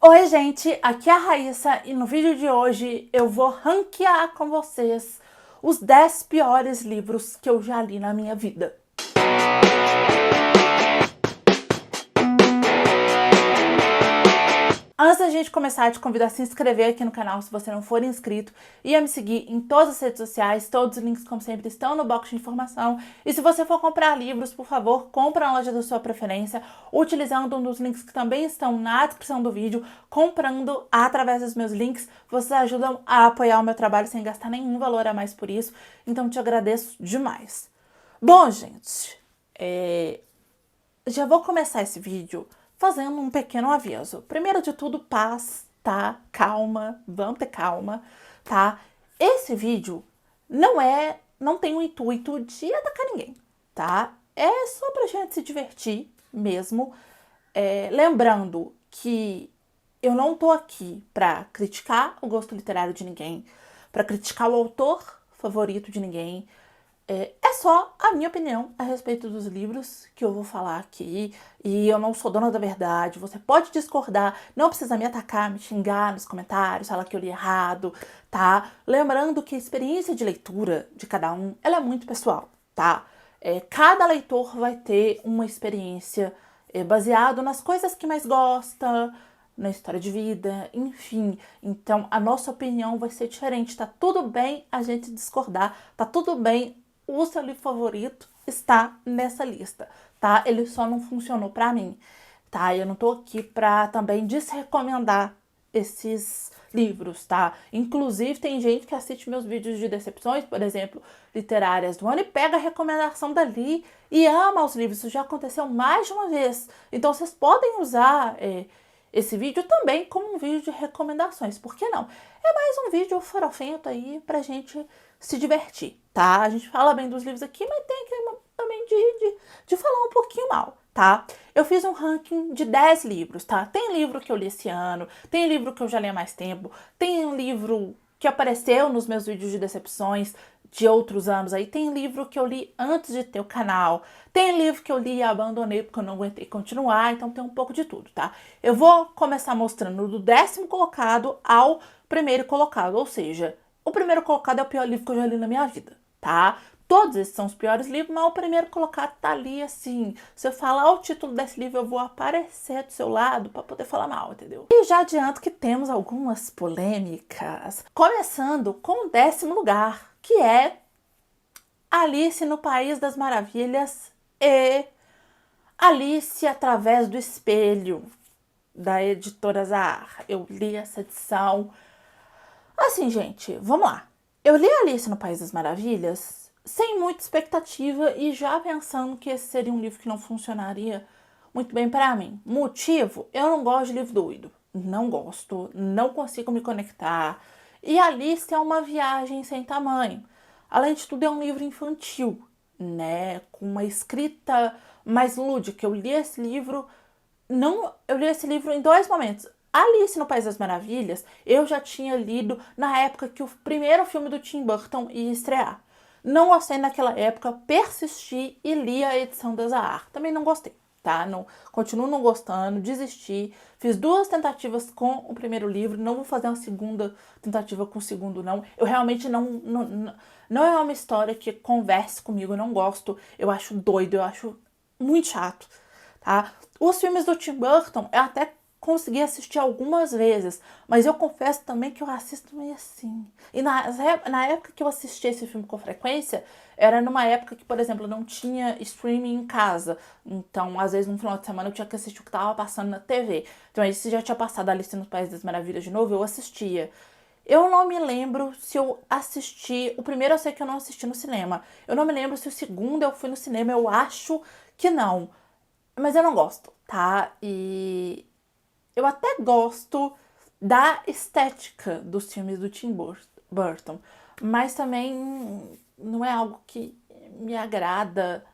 Oi gente, aqui é a Raíssa e no vídeo de hoje eu vou ranquear com vocês os 10 piores livros que eu já li na minha vida. Antes da gente começar, te convido a se inscrever aqui no canal se você não for inscrito e a me seguir em todas as redes sociais. Todos os links, como sempre, estão no box de informação. E se você for comprar livros, por favor, compra na loja da sua preferência, utilizando um dos links que também estão na descrição do vídeo. Comprando através dos meus links, vocês ajudam a apoiar o meu trabalho sem gastar nenhum valor a mais por isso. Então, te agradeço demais. Bom, gente, já vou começar esse vídeo fazendo um pequeno aviso. Primeiro de tudo, paz, tá? Calma, vamos ter calma, tá? Esse vídeo não tem o intuito de atacar ninguém, tá? É só pra gente se divertir mesmo. Lembrando que eu não tô aqui pra criticar o gosto literário de ninguém, pra criticar o autor favorito de ninguém. É só a minha opinião a respeito dos livros que eu vou falar aqui, e eu não sou dona da verdade. Você pode discordar, não precisa me atacar, me xingar nos comentários, falar que eu li errado, tá? Lembrando que a experiência de leitura de cada um, ela é muito pessoal, tá? Cada leitor vai ter uma experiência baseado nas coisas que mais gosta, na história de vida, enfim. Então, a nossa opinião vai ser diferente. Tá tudo bem a gente discordar, tá tudo bem o seu livro favorito está nessa lista, tá? Ele só não funcionou pra mim, tá? Eu não tô aqui pra também desrecomendar esses livros, tá? Inclusive, tem gente que assiste meus vídeos de decepções, por exemplo, literárias do ano, e pega a recomendação dali e ama os livros. Isso já aconteceu mais de uma vez. Então, vocês podem usar esse vídeo também como um vídeo de recomendações, por que não? É mais um vídeo farofento aí pra gente se divertir, tá? A gente fala bem dos livros aqui, mas tem que também de falar um pouquinho mal, tá? Eu fiz um ranking de 10 livros, tá? Tem livro que eu li esse ano, tem livro que eu já li há mais tempo, tem um livro que apareceu nos meus vídeos de decepções de outros anos aí, tem livro que eu li antes de ter o canal, tem livro que eu li e abandonei porque eu não aguentei continuar, então tem um pouco de tudo, tá? Eu vou começar mostrando do 10º colocado ao primeiro colocado, ou seja, o primeiro colocado é o pior livro que eu já li na minha vida, tá? Todos esses são os piores livros, mas o primeiro colocado tá ali assim. Se eu falar o título desse livro, eu vou aparecer do seu lado para poder falar mal, entendeu? E já adianto que temos algumas polêmicas. Começando com o 10º lugar, que é Alice no País das Maravilhas e Alice através do Espelho, da editora Zahar. Eu li essa edição. Assim, gente, vamos lá. Eu li Alice no País das Maravilhas sem muita expectativa e já pensando que esse seria um livro que não funcionaria muito bem pra mim. Motivo? Eu não gosto de livro doido. Não gosto, não consigo me conectar. E Alice é uma viagem sem tamanho. Além de tudo, é um livro infantil, né? Com uma escrita mais lúdica. Eu li esse livro em 2 momentos. Alice no País das Maravilhas, eu já tinha lido na época que o primeiro filme do Tim Burton ia estrear. Não gostei naquela época, persisti e li a edição da Zahar. Também não gostei, tá? Não, continuo não gostando, desisti. Fiz 2 tentativas com o primeiro livro, não vou fazer uma segunda tentativa com o segundo, não. Eu realmente não é uma história que converse comigo, eu não gosto. Eu acho doido, eu acho muito chato, tá? Os filmes do Tim Burton, eu até consegui assistir algumas vezes, mas eu confesso também que eu assisto meio assim. E na época que eu assisti esse filme com frequência, era numa época que, por exemplo, não tinha streaming em casa. Então, às vezes, no final de semana, eu tinha que assistir o que tava passando na TV. Então, aí, se já tinha passado a Alice no País das Maravilhas de novo, eu assistia. Eu não me lembro se eu assisti... O primeiro eu sei que eu não assisti no cinema. Eu não me lembro se o segundo eu fui no cinema. Eu acho que não. Mas eu não gosto, tá? E eu até gosto da estética dos filmes do Tim Burton, mas também não é algo que me agrada.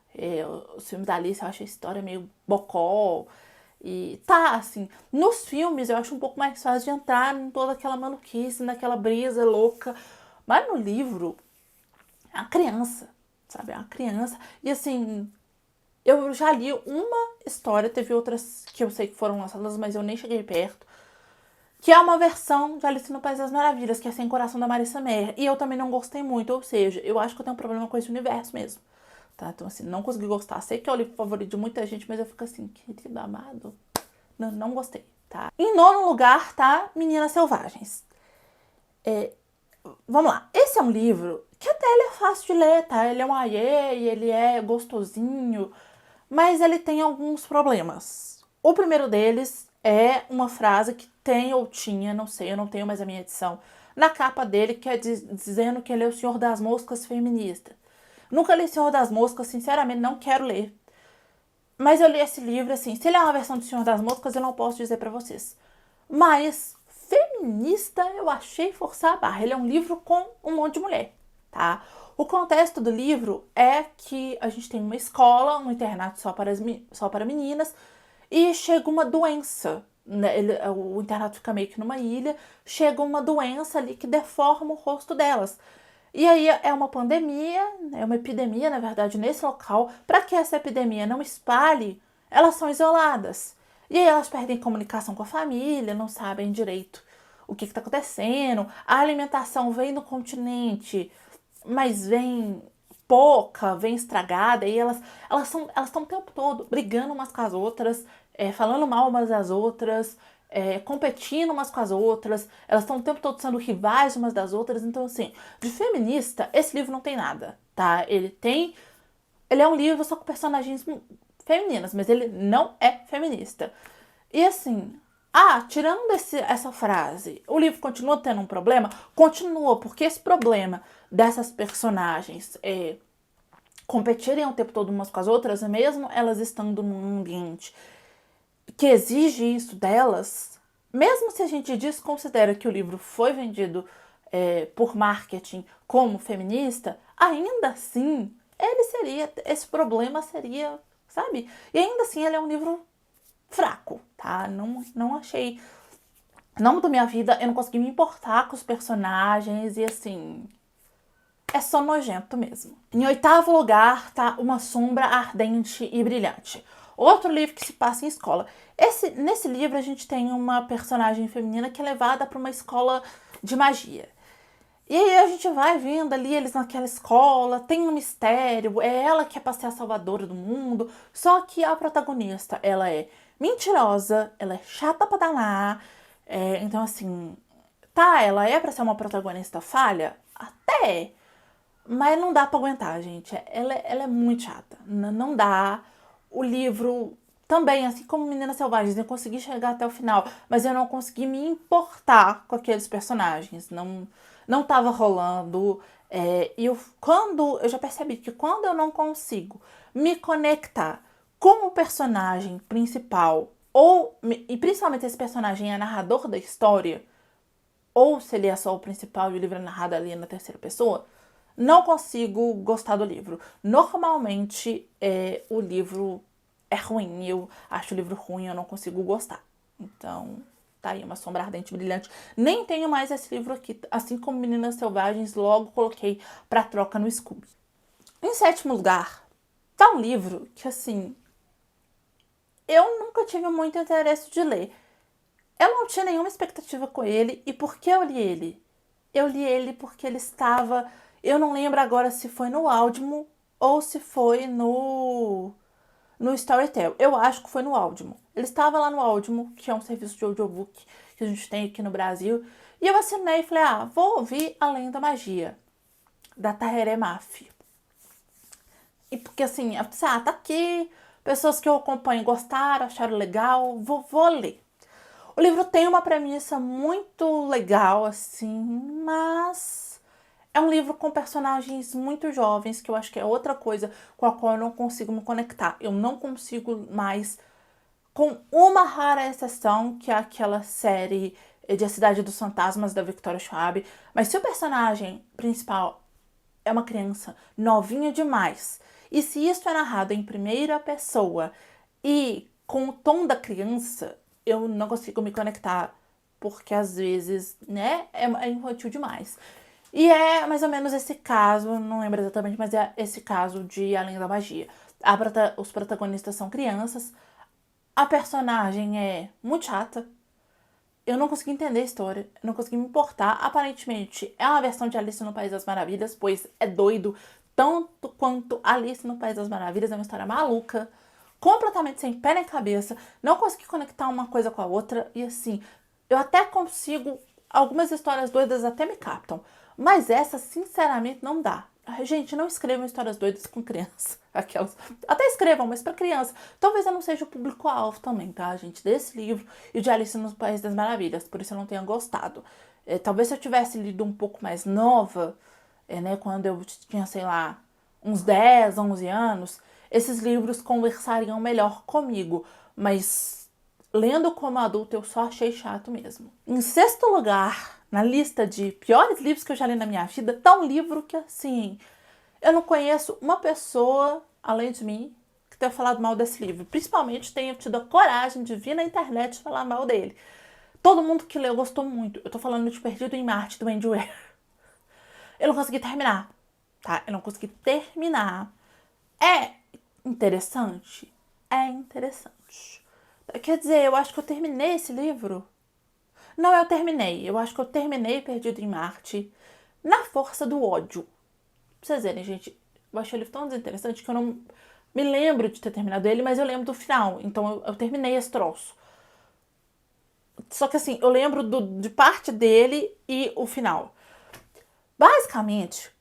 Os filmes da Alice, eu acho a história meio bocó. E tá, assim, nos filmes eu acho um pouco mais fácil de entrar em toda aquela maluquice, naquela brisa louca. Mas no livro, é uma criança, sabe? É uma criança. E assim, eu já li uma história, teve outras que eu sei que foram lançadas, mas eu nem cheguei perto. que é uma versão de Alice no País das Maravilhas, que é Sem Coração da Marissa Mayer. E eu também não gostei muito, ou seja, eu acho que eu tenho um problema com esse universo mesmo. Tá? Então, assim, não consegui gostar. Sei que é o livro favorito de muita gente, mas eu fico assim, querido amado, não gostei, tá? Em nono lugar, tá? Meninas Selvagens. Vamos lá. Esse é um livro que até ele é fácil de ler, tá? Ele é um aiê, ele é gostosinho, mas ele tem alguns problemas. O primeiro deles é uma frase que tem ou tinha, não sei, eu não tenho mais a minha edição, na capa dele, que é dizendo que ele é o Senhor das Moscas feminista. Nunca li Senhor das Moscas, sinceramente não quero ler. Mas eu li esse livro, assim, se ele é uma versão de Senhor das Moscas, eu não posso dizer pra vocês. Mas feminista eu achei forçar a barra. Ele é um livro com um monte de mulher, tá? O contexto do livro é que a gente tem uma escola, um internato só para meninas, e chega uma doença. Né? O internato fica meio que numa ilha, chega uma doença ali que deforma o rosto delas. E aí é uma pandemia, é uma epidemia, na verdade, nesse local. Para que essa epidemia não espalhe, elas são isoladas. E aí elas perdem comunicação com a família, não sabem direito o que está acontecendo. A alimentação vem do continente, mas vem pouca, vem estragada. E elas estão o tempo todo brigando umas com as outras, falando mal umas das outras, competindo umas com as outras, elas estão o tempo todo sendo rivais umas das outras. Então, assim, de feminista, esse livro não tem nada, tá? Ele é um livro só com personagens femininas, mas ele não é feminista. E assim, tirando essa frase, o livro continua tendo um problema? Continua, porque esse problema dessas personagens competirem o tempo todo umas com as outras, mesmo elas estando num ambiente que exige isso delas, mesmo se a gente desconsidera que o livro foi vendido por marketing como feminista, ainda assim esse problema seria, sabe? E ainda assim ele é um livro fraco, tá? Não achei, não mudou minha vida, eu não consegui me importar com os personagens e assim, é só nojento mesmo. Em oitavo lugar tá Uma Sombra Ardente e Brilhante. Outro livro que se passa em escola. Nesse livro a gente tem uma personagem feminina que é levada para uma escola de magia. E aí a gente vai vendo ali eles naquela escola, tem um mistério, é ela que é pra ser a salvadora do mundo, só que a protagonista, ela é mentirosa, ela é chata pra danar, então assim, tá, ela é pra ser uma protagonista falha? Até é, mas não dá pra aguentar, gente. Ela é muito chata. Não dá. O livro também, assim como Meninas Selvagens, eu consegui chegar até o final, mas eu não consegui me importar com aqueles personagens. Não tava rolando. Quando eu já percebi que quando eu não consigo me conectar com o personagem principal, e principalmente esse personagem é narrador da história, ou se ele é só o principal e o livro é narrado ali na terceira pessoa, não consigo gostar do livro. Normalmente, o livro é ruim, eu acho o livro ruim, eu não consigo gostar. Então, tá aí, Uma Sombra Ardente e Brilhante. Nem tenho mais esse livro aqui, assim como Meninas Selvagens, logo coloquei pra troca no Scooby. Em sétimo lugar, tá um livro que, assim, eu nunca tive muito interesse de ler. Eu não tinha nenhuma expectativa com ele. E por que eu li ele? Eu li ele porque ele estava... Eu não lembro agora se foi no Audimo ou se foi no Storytel. Eu acho que foi no Audimo. Ele estava lá no Audimo, que é um serviço de audiobook que a gente tem aqui no Brasil. E eu assinei e falei, vou ouvir Além da Magia, da Tahereh Mafi. E porque assim, eu pensei, tá aqui, pessoas que eu acompanho gostaram, acharam legal, vou ler. O livro tem uma premissa muito legal, assim, mas é um livro com personagens muito jovens, que eu acho que é outra coisa com a qual eu não consigo me conectar. Eu não consigo mais, com uma rara exceção, que é aquela série de A Cidade dos Fantasmas, da Victoria Schwab. Mas se o personagem principal é uma criança novinha demais, e se isso é narrado em primeira pessoa e com o tom da criança, eu não consigo me conectar, porque às vezes, né, é infantil demais. E é mais ou menos esse caso, não lembro exatamente, mas é esse caso de Além da Magia. Os protagonistas são crianças, a personagem é muito chata, eu não consegui entender a história, eu não consegui me importar. Aparentemente, é uma versão de Alice no País das Maravilhas, pois é doido, tanto quanto Alice no País das Maravilhas, é uma história maluca, completamente sem pé nem cabeça, não consegui conectar uma coisa com a outra, e assim, eu até consigo, algumas histórias doidas até me captam, mas essa, sinceramente, não dá. Ai, gente, não escrevam histórias doidas com criança. Aquelas. Até escrevam, mas pra criança. Talvez eu não seja o público-alvo também, tá, gente? Desse livro e de Alice no País das Maravilhas. Por isso eu não tenha gostado. Talvez se eu tivesse lido um pouco mais nova, né, quando eu tinha, sei lá, uns 10, 11 anos, esses livros conversariam melhor comigo. Mas lendo como adulto, eu só achei chato mesmo. Em sexto lugar, na lista de piores livros que eu já li na minha vida, tá um livro que, assim, eu não conheço uma pessoa, além de mim, que tenha falado mal desse livro. Principalmente tenha tido a coragem de vir na internet falar mal dele. Todo mundo que leu gostou muito. Eu tô falando de Perdido em Marte, do Andy Weir. Eu não consegui terminar, tá? Eu não consegui terminar. É interessante? É interessante. Quer dizer, eu acho que eu terminei esse livro. Não, eu terminei. Eu acho que eu terminei Perdido em Marte na força do ódio. Pra vocês verem, gente, eu achei ele tão desinteressante que eu não me lembro de ter terminado ele, mas eu lembro do final. Então eu terminei esse troço. Só que assim, eu lembro de parte dele e o final. Basicamente,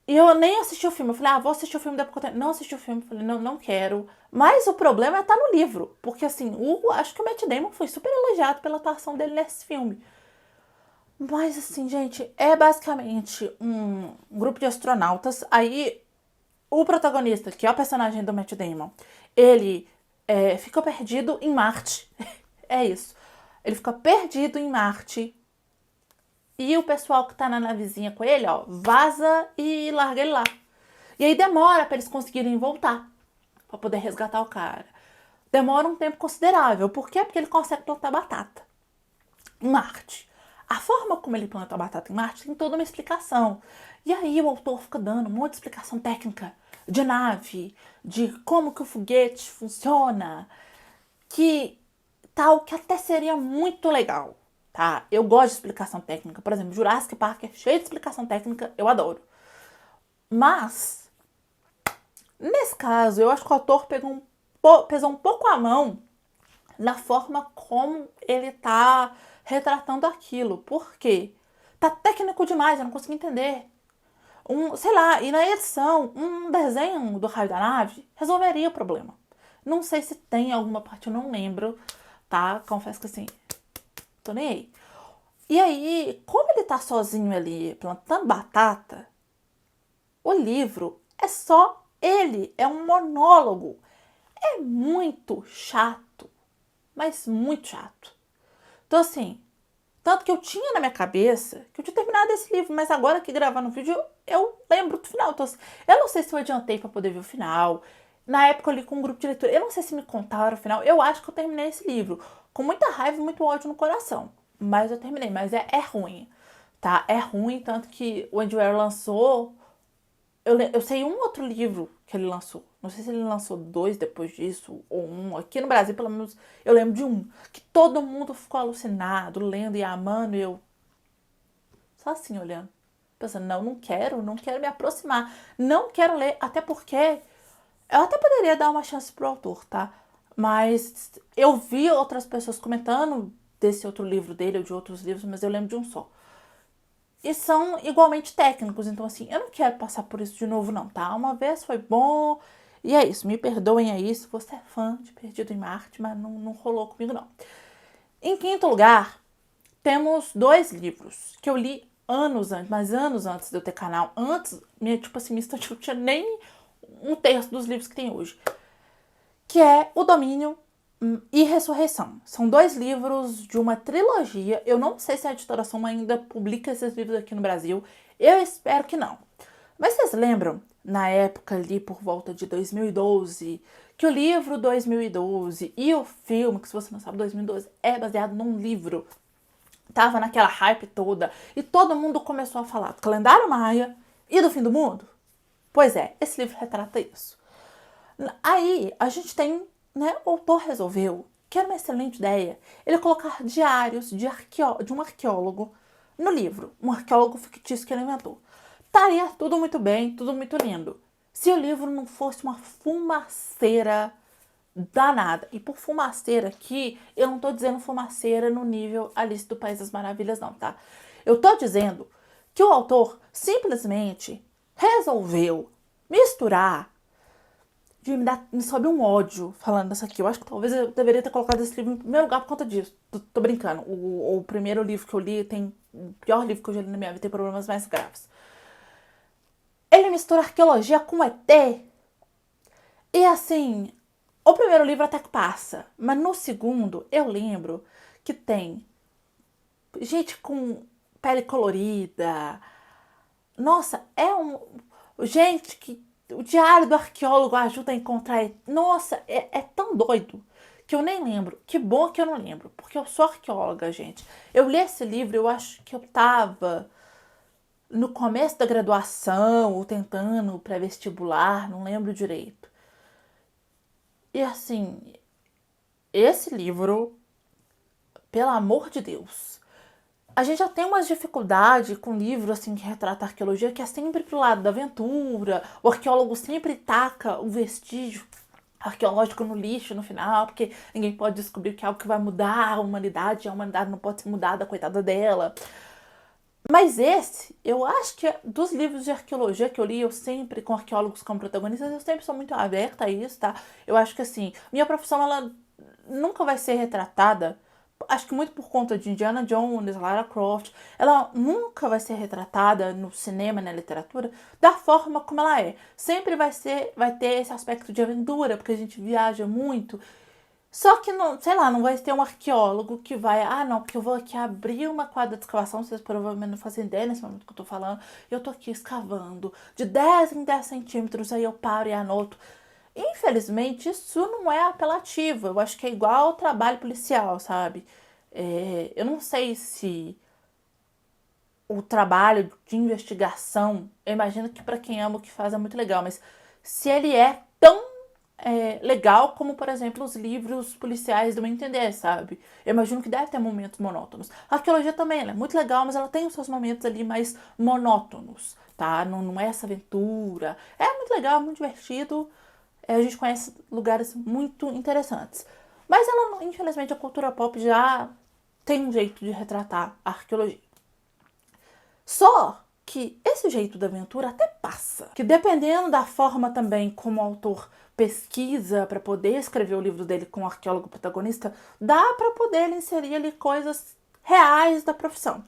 eu nem assisti o filme. Eu falei, vou assistir o filme depois que eu não assisti o filme. Eu falei, não quero. Mas o problema é estar no livro. Porque assim, acho que o Matt Damon foi super elogiado pela atuação dele nesse filme. Mas assim, gente, é basicamente um grupo de astronautas. Aí o protagonista, que é o personagem do Matt Damon, ele fica perdido em Marte. É isso. Ele fica perdido em Marte. E o pessoal que tá na navezinha com ele, ó, vaza e larga ele lá. E aí demora pra eles conseguirem voltar, pra poder resgatar o cara. Demora um tempo considerável. Por quê? Porque ele consegue plantar batata em Marte. A forma como ele planta a batata em Marte tem toda uma explicação. E aí o autor fica dando um monte de explicação técnica de nave, de como que o foguete funciona, que tal, que até seria muito legal, tá? Eu gosto de explicação técnica. Por exemplo, Jurassic Park é cheio de explicação técnica, eu adoro. Mas, nesse caso, eu acho que o autor pesou um pouco a mão na forma como ele tá retratando aquilo. Por quê? Tá técnico demais, eu não consegui entender. Sei lá, e na edição, um desenho do raio da nave resolveria o problema. Não sei se tem alguma parte, eu não lembro, tá? Confesso que assim, tô nem aí. E aí, como ele tá sozinho ali plantando batata, o livro é só ele, é um monólogo. É muito chato, mas muito chato. Então assim, tanto que eu tinha na minha cabeça que eu tinha terminado esse livro, mas agora que gravando o vídeo eu lembro do final. Então, assim, eu não sei se eu adiantei pra poder ver o final. Na época eu li com um grupo de leitura. Eu não sei se me contaram o final. Eu acho que eu terminei esse livro com muita raiva e muito ódio no coração. Mas eu terminei. Mas é ruim, tá? É ruim, tanto que o Andy Weir lançou... Eu sei um outro livro que ele lançou. Não sei se ele lançou 2 depois disso, ou um. Aqui no Brasil, pelo menos, eu lembro de um. Que todo mundo ficou alucinado, lendo e amando. E eu só assim, olhando. Pensando, não quero me aproximar. Não quero ler, até porque eu até poderia dar uma chance pro autor, tá? Mas eu vi outras pessoas comentando desse outro livro dele ou de outros livros, mas eu lembro de um só. E são igualmente técnicos, então assim, eu não quero passar por isso de novo não, tá? Uma vez foi bom, e é isso, me perdoem aí se você é fã de Perdido em Marte, mas não rolou comigo não. Em quinto lugar, temos 2 livros que eu li anos antes, mas anos antes de eu ter canal, antes, minha estante não tinha nem um terço dos livros que tem hoje, que é O Domínio e Ressurreição. São 2 livros de uma trilogia. Eu não sei se a editora Soma ainda publica esses livros aqui no Brasil. Eu espero que não. Mas vocês lembram, na época ali por volta de 2012, que o livro 2012 e o filme, que se você não sabe, 2012 é baseado num livro. Tava naquela hype toda e todo mundo começou a falar do calendário maia e do fim do mundo. Pois é, esse livro retrata isso. Aí a gente tem, né, o autor resolveu que era uma excelente ideia, ele colocar diários de um arqueólogo no livro, um arqueólogo fictício que ele inventou. Estaria tudo muito bem, tudo muito lindo, se o livro não fosse uma fumaceira danada. E por fumaceira aqui, eu não tô dizendo fumaceira no nível Alice do País das Maravilhas, não, tá? Eu tô dizendo que o autor simplesmente resolveu misturar. Me sobe um ódio falando dessa aqui. Eu acho que talvez eu deveria ter colocado esse livro em primeiro lugar por conta disso. Tô brincando. O primeiro livro que eu li tem. O pior livro que eu já li na minha vida, tem problemas mais graves. Ele mistura arqueologia com ET. E assim, o primeiro livro até que passa, mas no segundo eu lembro que tem gente com pele colorida. Nossa, gente que o diário do arqueólogo ajuda a encontrar. Nossa, é tão doido que eu nem lembro. Que bom que eu não lembro, porque eu sou arqueóloga, gente. Eu li esse livro, eu acho que eu tava no começo da graduação ou tentando pré-vestibular, não lembro direito. E assim, esse livro, pelo amor de Deus, a gente já tem umas dificuldades com livro assim que retrata a arqueologia, que é sempre pro lado da aventura. O arqueólogo sempre taca o vestígio arqueológico no lixo no final, porque ninguém pode descobrir que é algo que vai mudar a humanidade não pode ser mudada, coitada dela. Mas esse, eu acho que dos livros de arqueologia que eu li, eu sempre, com arqueólogos como protagonistas, eu sempre sou muito aberta a isso, tá? Eu acho que assim, minha profissão, ela nunca vai ser retratada, acho que muito por conta de Indiana Jones, Lara Croft, ela nunca vai ser retratada no cinema, na literatura, da forma como ela é. Sempre vai ter esse aspecto de aventura, porque a gente viaja muito. Só que, não, sei lá, não vai ter um arqueólogo que vai... Ah, não, porque eu vou aqui abrir uma quadra de escavação, vocês provavelmente não fazem ideia nesse momento que eu tô falando. Eu tô aqui escavando de 10 em 10 centímetros, aí eu paro e anoto. Infelizmente, isso não é apelativo. Eu acho que é igual ao trabalho policial, sabe? Eu não sei se o trabalho de investigação, eu imagino que para quem ama o que faz é muito legal, mas se ele é tão legal como, por exemplo, os livros policiais do meu entender, sabe? Eu imagino que deve ter momentos monótonos. A arqueologia também, ela é muito legal, mas ela tem os seus momentos ali mais monótonos, tá? Não é essa aventura. É muito legal, muito divertido. A gente conhece lugares muito interessantes. Mas ela, infelizmente, a cultura pop já tem um jeito de retratar a arqueologia. Só que esse jeito da aventura até passa. Que dependendo da forma também como o autor pesquisa para poder escrever o livro dele com o arqueólogo protagonista, dá para poder inserir ali coisas reais da profissão.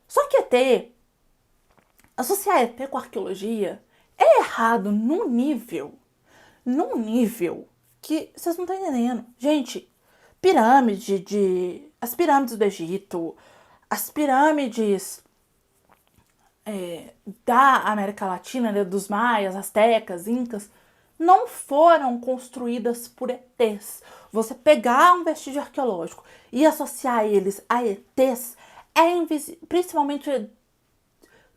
Só que associar ET com arqueologia é errado num nível que vocês não estão entendendo. Gente, as pirâmides do Egito, as pirâmides da América Latina, né, dos maias, astecas, incas, não foram construídas por ETs. Você pegar um vestígio arqueológico e associar eles a ETs, principalmente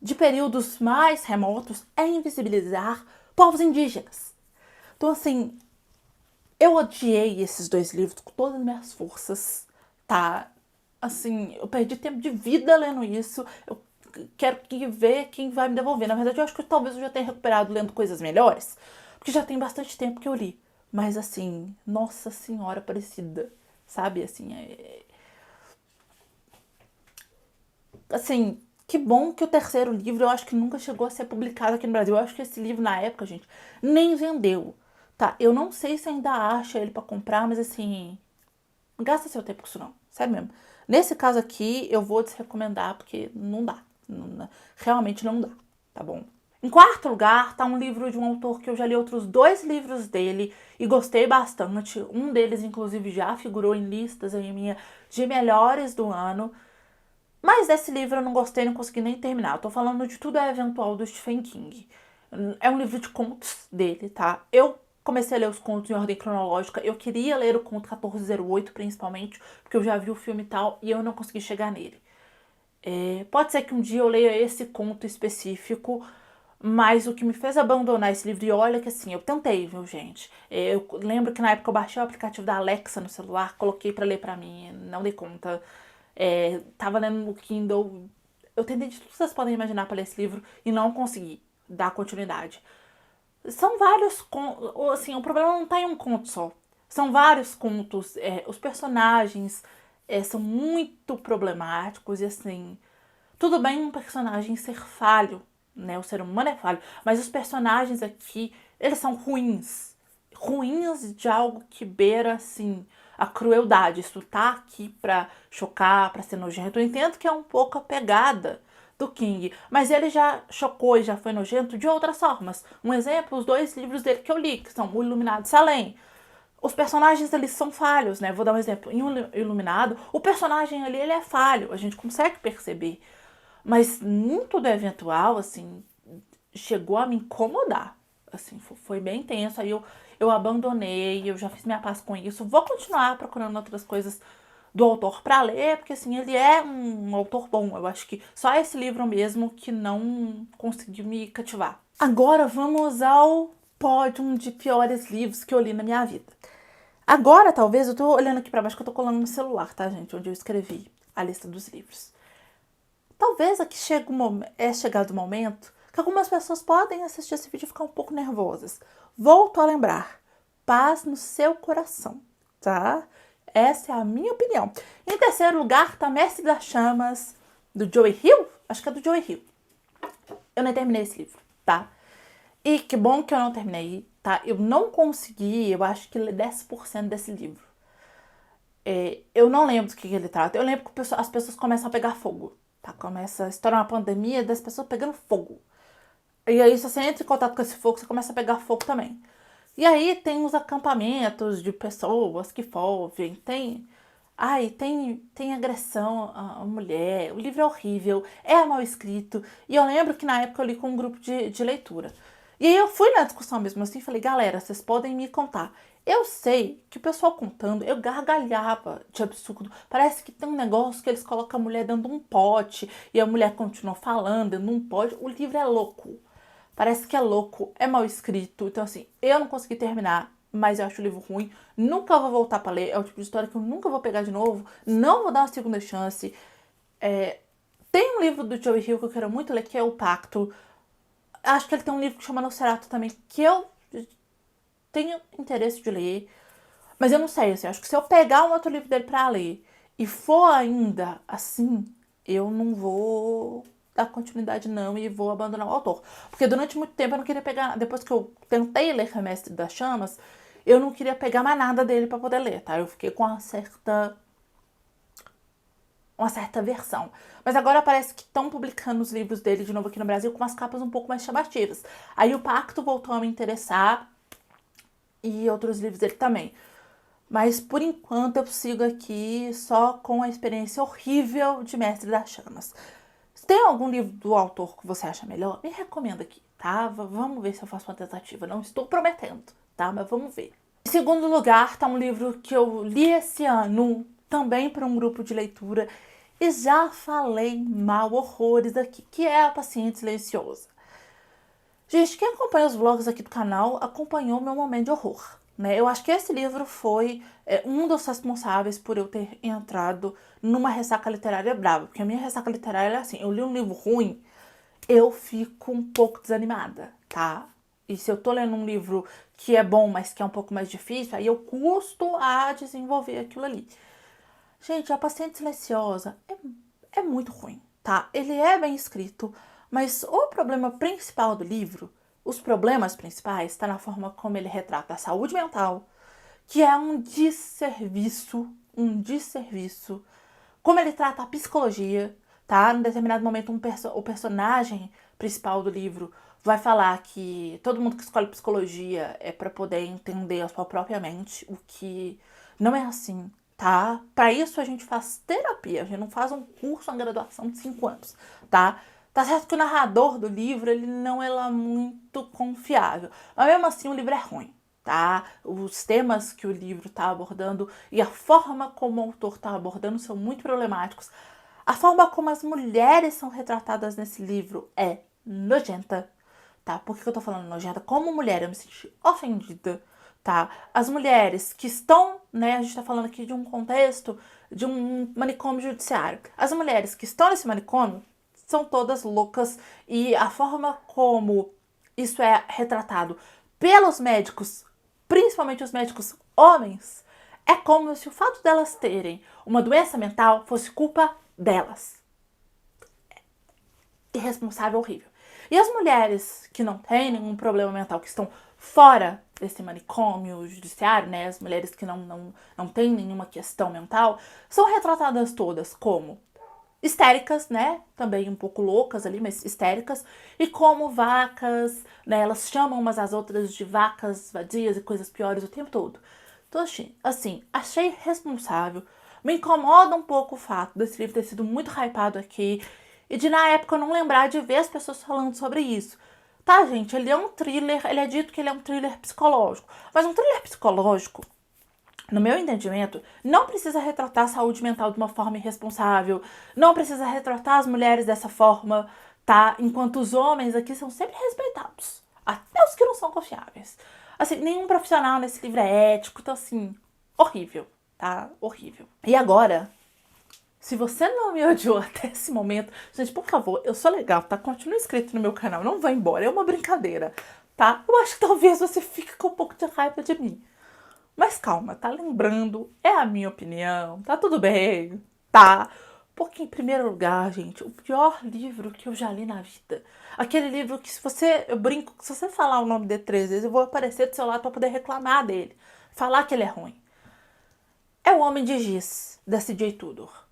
de períodos mais remotos, é invisibilizar povos indígenas. Então, assim, eu odiei esses dois livros com todas as minhas forças, tá? Assim, eu perdi tempo de vida lendo isso. Eu quero ver quem vai me devolver. Na verdade, eu acho que talvez eu já tenha recuperado lendo coisas melhores, porque já tem bastante tempo que eu li. Mas, assim, Nossa Senhora Aparecida, sabe? Assim, que bom que o terceiro livro eu acho que nunca chegou a ser publicado aqui no Brasil. Eu acho que esse livro, na época, gente, nem vendeu. Tá, eu não sei se ainda acha ele pra comprar, mas assim, não gasta seu tempo com isso não, sério mesmo. Nesse caso aqui, eu vou desrecomendar porque não dá, realmente não dá, tá bom? Em quarto lugar, tá um livro de um autor que eu já li outros dois livros dele e gostei bastante. Um deles, inclusive, já figurou em listas aí minha de melhores do ano. Mas desse livro eu não gostei, não consegui nem terminar. Eu tô falando de Tudo é Eventual do Stephen King. É um livro de contos dele, tá? Eu comecei a ler os contos em ordem cronológica. Eu queria ler o conto 1408, principalmente, porque eu já vi o filme e tal, e eu não consegui chegar nele. Pode ser que um dia eu leia esse conto específico, Mas o que me fez abandonar esse livro, e olha que assim, eu tentei, viu, gente? Eu lembro que na época eu baixei o aplicativo da Alexa no celular, coloquei pra ler pra mim, não dei conta. Tava lendo no Kindle, eu tentei de tudo que vocês podem imaginar pra ler esse livro e não consegui dar continuidade. São vários contos, assim, o problema não tá em um conto só. São vários contos, os personagens são muito problemáticos e assim, tudo bem um personagem ser falho, né? O ser humano é falho, mas os personagens aqui, eles são ruins. Ruins de algo que beira, assim, a crueldade. Isso tá aqui pra chocar, pra ser nojento. Eu entendo que é um pouco a pegada do King, mas ele já chocou e já foi nojento de outras formas. Um exemplo, os 2 livros dele que eu li, que são O Iluminado e Salem. Os personagens eles são falhos, né? Vou dar um exemplo. Em Um Iluminado, o personagem ali ele é falho, a gente consegue perceber. Mas muito do eventual, assim, chegou a me incomodar. Assim, foi bem tenso. Aí eu abandonei, eu já fiz minha paz com isso. Vou continuar procurando outras coisas do autor para ler, porque assim, ele é um autor bom. Eu acho que só esse livro mesmo que não conseguiu me cativar. Agora vamos ao pódio de piores livros que eu li na minha vida. Agora, talvez, eu tô olhando aqui pra baixo que eu tô colando no celular, tá, gente? Onde eu escrevi a lista dos livros. Talvez aqui chegado o momento que algumas pessoas podem assistir esse vídeo e ficar um pouco nervosas. Volto a lembrar, paz no seu coração, tá? Essa é a minha opinião. Em terceiro lugar tá Mestre das Chamas, do Joey Hill? Acho que é do Joey Hill. Eu não terminei esse livro, tá? E que bom que eu não terminei, tá? Eu não consegui, eu acho que ler 10% desse livro. Eu não lembro do que ele trata. Eu lembro que as pessoas começam a pegar fogo, tá? Começa a estourar uma pandemia das pessoas pegando fogo. E aí, se você entra em contato com esse fogo, você começa a pegar fogo também. E aí tem os acampamentos de pessoas que fogem, tem agressão à mulher, o livro é horrível, é mal escrito. E eu lembro que na época eu li com um grupo de leitura. E aí eu fui na discussão mesmo assim e falei, galera, vocês podem me contar. Eu sei que o pessoal contando, eu gargalhava de absurdo. Parece que tem um negócio que eles colocam a mulher dentro de um pote e a mulher continua falando dentro de um pote. O livro é louco. Parece que é louco, é mal escrito. Então, assim, eu não consegui terminar, mas eu acho o livro ruim. Nunca vou voltar pra ler. É o tipo de história que eu nunca vou pegar de novo. Não vou dar uma segunda chance. Tem um livro do Joey Hill que eu quero muito ler, que é O Pacto. Acho que ele tem um livro que chama Nosferatu também, que eu tenho interesse de ler. Mas eu não sei, assim, acho que se eu pegar um outro livro dele pra ler e for ainda assim, eu não vou dar continuidade não e vou abandonar o autor. Porque durante muito tempo eu não queria pegar, depois que eu tentei ler Mestre das Chamas, eu não queria pegar mais nada dele pra poder ler, tá? Eu fiquei com uma certa versão. Mas agora parece que estão publicando os livros dele de novo aqui no Brasil com umas capas um pouco mais chamativas. Aí o Pacto voltou a me interessar e outros livros dele também. Mas por enquanto eu sigo aqui só com a experiência horrível de Mestre das Chamas. Se tem algum livro do autor que você acha melhor, me recomenda aqui, tá? Vamos ver se eu faço uma tentativa. Não estou prometendo, tá? Mas vamos ver. Em segundo lugar, tá um livro que eu li esse ano, também para um grupo de leitura, e já falei mal horrores aqui, que é A Paciente Silenciosa. Gente, quem acompanha os vlogs aqui do canal acompanhou meu momento de horror, né? Eu acho que esse livro foi um dos responsáveis por eu ter entrado numa ressaca literária brava. Porque a minha ressaca literária é assim, eu li um livro ruim, eu fico um pouco desanimada, tá? E se eu tô lendo um livro que é bom, mas que é um pouco mais difícil, aí eu custo a desenvolver aquilo ali. Gente, A Paciente Silenciosa é muito ruim, tá? Ele é bem escrito, mas o problema principal do livro, os problemas principais, está na forma como ele retrata a saúde mental, que é um desserviço. Como ele trata a psicologia, tá? Num determinado momento, o personagem principal do livro vai falar que todo mundo que escolhe psicologia é para poder entender a sua própria mente, o que não é assim, tá? Para isso a gente faz terapia, a gente não faz um curso, uma graduação de 5 anos, tá? Tá certo que o narrador do livro, ele não é lá muito confiável, mas mesmo assim o livro é ruim, tá? Os temas que o livro tá abordando e a forma como o autor tá abordando são muito problemáticos. A forma como as mulheres são retratadas nesse livro é nojenta, tá? Por que eu tô falando nojenta? Como mulher, eu me senti ofendida, tá? As mulheres que estão, né, a gente tá falando aqui de um contexto de um manicômio judiciário. As mulheres que estão nesse manicômio são todas loucas e a forma como isso é retratado pelos médicos, principalmente os médicos homens, é como se o fato delas terem uma doença mental fosse culpa delas. Irresponsável, horrível. E as mulheres que não têm nenhum problema mental, que estão fora desse manicômio judiciário, né, as mulheres que não têm nenhuma questão mental, são retratadas todas como histéricas, né, também um pouco loucas ali, mas histéricas, e como vacas, né, elas chamam umas às outras de vacas vadias e coisas piores o tempo todo. Então, assim, achei responsável. Me incomoda um pouco o fato desse livro ter sido muito hypado aqui e de, na época, eu não lembrar de ver as pessoas falando sobre isso. Tá, gente, ele é um thriller, ele é dito que ele é um thriller psicológico. Mas um thriller psicológico, no meu entendimento, não precisa retratar a saúde mental de uma forma irresponsável, não precisa retratar as mulheres dessa forma, tá? Enquanto os homens aqui são sempre respeitados, até os que não são confiáveis. Assim, nenhum profissional nesse livro é ético, então assim, horrível, tá? Horrível. E agora, se você não me odiou até esse momento, gente, por favor, eu sou legal, tá? Continue inscrito no meu canal, não vá embora, é uma brincadeira, tá? Eu acho que talvez você fique com um pouco de raiva de mim. Mas calma, tá? Lembrando, é a minha opinião, tá tudo bem, tá? Porque, em primeiro lugar, gente, o pior livro que eu já li na vida. Aquele livro que, se você, eu brinco, se você falar o nome dele 3 vezes, eu vou aparecer do seu lado pra poder reclamar dele. Falar que ele é ruim. É O Homem de Giz, da C.J. Tudor.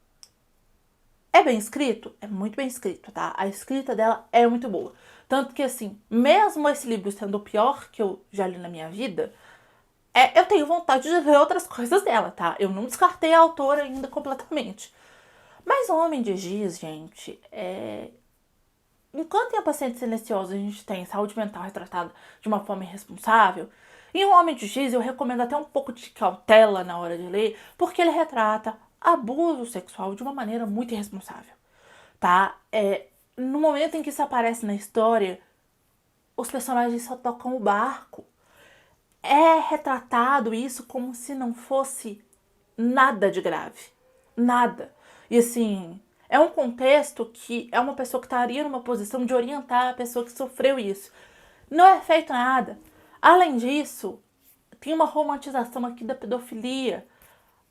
É bem escrito? É muito bem escrito, tá? A escrita dela é muito boa. Tanto que, assim, mesmo esse livro sendo o pior que eu já li na minha vida, eu tenho vontade de ver outras coisas dela, tá? Eu não descartei a autora ainda completamente. Mas O Homem de Giz, gente, enquanto em A Paciente Silenciosa a gente tem saúde mental retratada de uma forma irresponsável, em O Homem de Giz eu recomendo até um pouco de cautela na hora de ler, porque ele retrata abuso sexual de uma maneira muito irresponsável, tá? No momento em que isso aparece na história, os personagens só tocam o barco. É retratado isso como se não fosse nada de grave. Nada. E assim, é um contexto que é uma pessoa que estaria numa posição de orientar a pessoa que sofreu isso. Não é feito nada. Além disso, tem uma romantização aqui da pedofilia.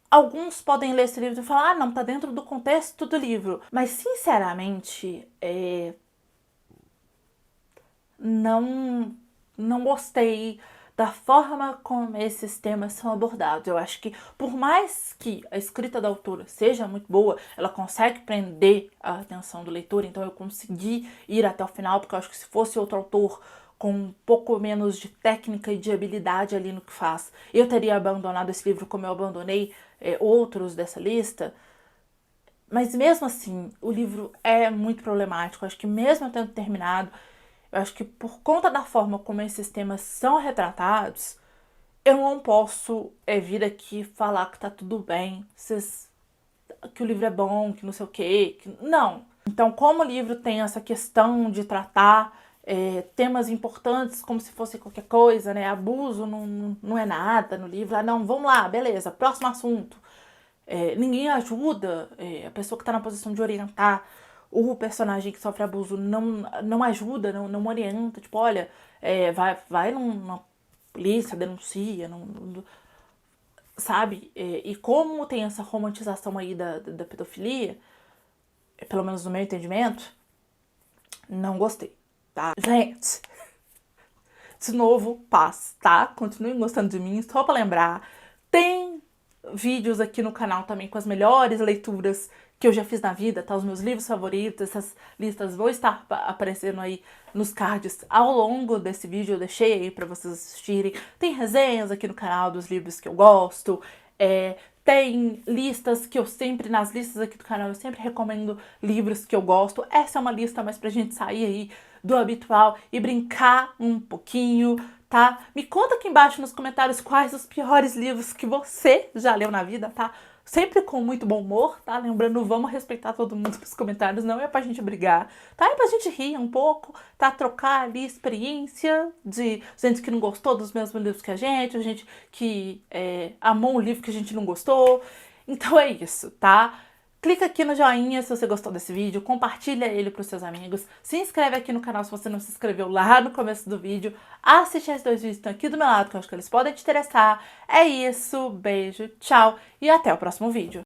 Alguns podem ler esse livro e falar, não, tá dentro do contexto do livro. Mas, sinceramente, não gostei da forma como esses temas são abordados. Eu acho que, por mais que a escrita da autora seja muito boa, ela consegue prender a atenção do leitor, então eu consegui ir até o final, porque eu acho que se fosse outro autor com um pouco menos de técnica e de habilidade ali no que faz, eu teria abandonado esse livro como eu abandonei outros dessa lista. Mas mesmo assim, o livro é muito problemático. Eu acho que mesmo eu tendo terminado, eu acho que por conta da forma como esses temas são retratados, eu não posso vir aqui falar que tá tudo bem, que o livro é bom, que não sei o quê. Não. Então, como o livro tem essa questão de tratar temas importantes como se fosse qualquer coisa, né? Abuso não é nada no livro. Ah, não, vamos lá, beleza, próximo assunto. Ninguém ajuda a pessoa que tá na posição de orientar. O personagem que sofre abuso não ajuda, não orienta, tipo, olha, vai numa polícia, denuncia, sabe? E como tem essa romantização aí da pedofilia, pelo menos no meu entendimento, não gostei, tá? Gente, de novo, paz, tá? Continuem gostando de mim, só pra lembrar, tem vídeos aqui no canal também com as melhores leituras que eu já fiz na vida, tá? Os meus livros favoritos, essas listas vão estar aparecendo aí nos cards ao longo desse vídeo, eu deixei aí pra vocês assistirem. Tem resenhas aqui no canal dos livros que eu gosto, tem listas que nas listas aqui do canal eu sempre recomendo livros que eu gosto. Essa é uma lista mais pra gente sair aí do habitual e brincar um pouquinho, tá? Me conta aqui embaixo nos comentários quais os piores livros que você já leu na vida, tá? sempre com muito bom humor, tá? Lembrando, vamos respeitar todo mundo nos comentários, não é pra gente brigar, tá? É pra gente rir um pouco, tá? Trocar ali experiência de gente que não gostou dos mesmos livros que a gente que amou um livro que a gente não gostou. Então é isso, tá? Clica aqui no joinha se você gostou desse vídeo, compartilha ele para os seus amigos, se inscreve aqui no canal se você não se inscreveu lá no começo do vídeo, assiste esses 2 vídeos que estão aqui do meu lado, que eu acho que eles podem te interessar. É isso, beijo, tchau e até o próximo vídeo.